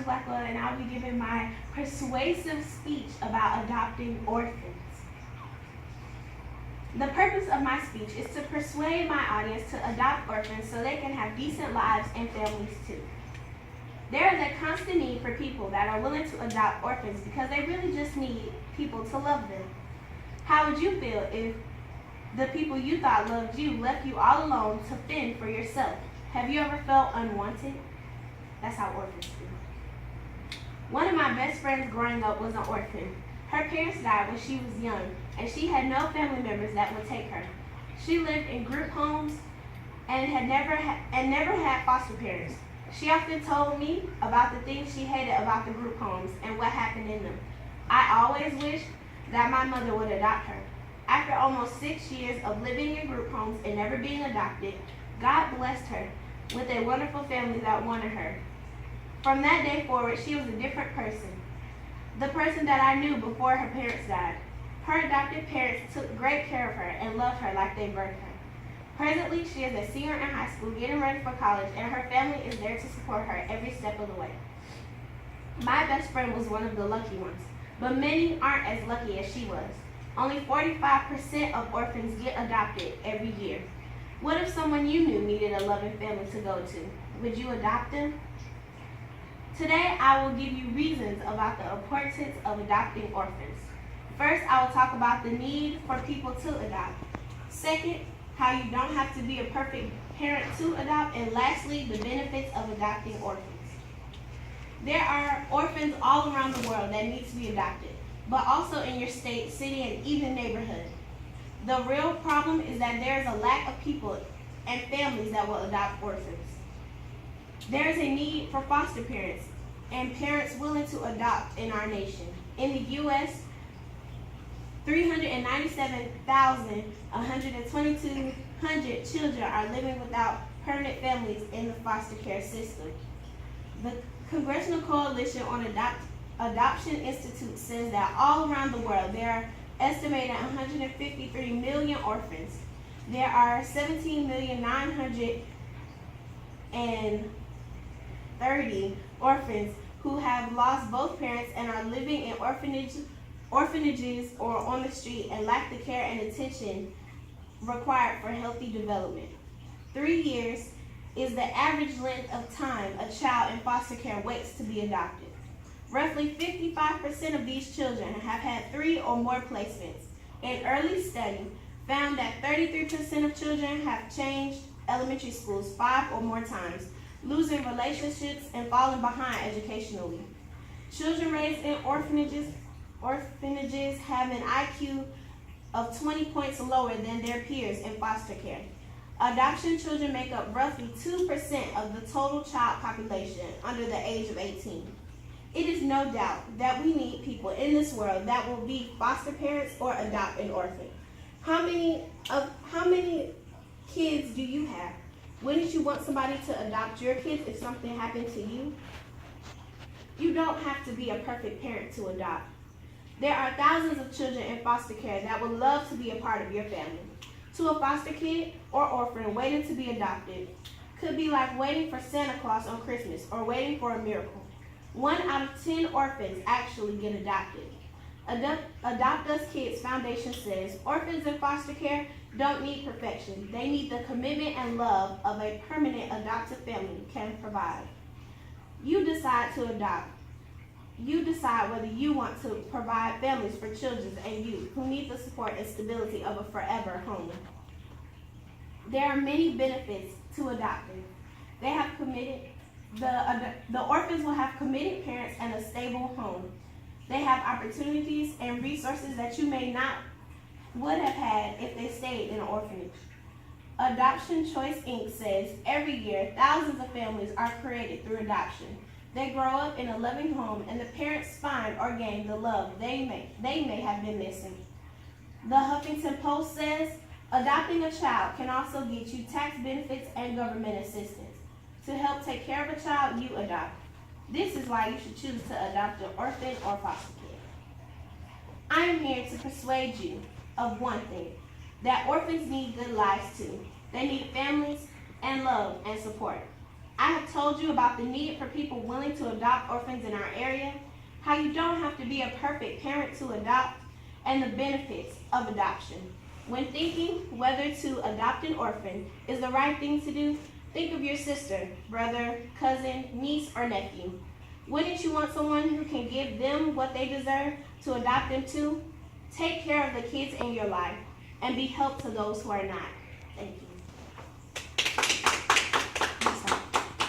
Blackwell, and I'll be giving my persuasive speech about adopting orphans. The purpose of my speech is to persuade my audience to adopt orphans so they can have decent lives and families too. There is a constant need for people that are willing to adopt orphans because they really just need people to love them. How would you feel if the people you thought loved you left you all alone to fend for yourself? Have you ever felt unwanted? That's how orphans feel. One of my best friends growing up was an orphan. Her parents died when she was young, and she had no family members that would take her. She lived in group homes and never had foster parents. She often told me about the things she hated about the group homes and what happened in them. I always wished that my mother would adopt her. After almost 6 years of living in group homes and never being adopted, God blessed her with a wonderful family that wanted her. From that day forward, she was a different person. The person that I knew before her parents died. Her adopted parents took great care of her and loved her like they birthed her. Presently, she is a senior in high school getting ready for college, and her family is there to support her every step of the way. My best friend was one of the lucky ones, but many aren't as lucky as she was. Only 45% of orphans get adopted every year. What if someone you knew needed a loving family to go to? Would you adopt them? Today, I will give you reasons about the importance of adopting orphans. First, I will talk about the need for people to adopt. Second, how you don't have to be a perfect parent to adopt. And lastly, the benefits of adopting orphans. There are orphans all around the world that need to be adopted, but also in your state, city, and even neighborhood. The real problem is that there is a lack of people and families that will adopt orphans. There is a need for foster parents and parents willing to adopt in our nation. In the U.S., 397,122 children are living without permanent families in the foster care system. The Congressional Coalition on Adoption Institute says that all around the world there are estimated 153 million orphans. There are 17,930,000 orphans who have lost both parents and are living in orphanages or on the street and lack the care and attention required for healthy development. 3 years is the average length of time a child in foster care waits to be adopted. Roughly 55% of these children have had 3 or more placements. An early study found that 33% of children have changed elementary schools 5 or more times, losing relationships and falling behind educationally. Children raised in orphanages have an IQ of 20 points lower than their peers in foster care. Adoption children make up roughly 2% of the total child population under the age of 18. It is no doubt that we need people in this world that will be foster parents or adopt an orphan. How many kids do you have? Wouldn't you want somebody to adopt your kids if something happened to you? You don't have to be a perfect parent to adopt. There are thousands of children in foster care that would love to be a part of your family. To a foster kid or orphan waiting to be adopted could be like waiting for Santa Claus on Christmas or waiting for a miracle. 1 out of 10 orphans actually get adopted. Adopt Us Kids Foundation says orphans in foster care don't need perfection. They need the commitment and love of a permanent adoptive family can provide. You decide to adopt. You decide whether you want to provide families for children and youth who need the support and stability of a forever home. There are many benefits to adopting. The orphans will have committed parents and a stable home. They have opportunities and resources that you may not would have had if they stayed in an orphanage. Adoption Choice Inc. says every year thousands of families are created through adoption. They grow up in a loving home and the parents find or gain the love they may have been missing. The Huffington Post says adopting a child can also get you tax benefits and government assistance to help take care of a child you adopt. This is why you should choose to adopt an orphan or foster kid. I am here to persuade you of one thing, that orphans need good lives too. They need families and love and support. I have told you about the need for people willing to adopt orphans in our area, how you don't have to be a perfect parent to adopt, and the benefits of adoption. When thinking whether to adopt an orphan is the right thing to do, think of your sister, brother, cousin, niece, or nephew. Wouldn't you want someone who can give them what they deserve to adopt them too? Take care of the kids in your life and be help to those who are not. Thank you.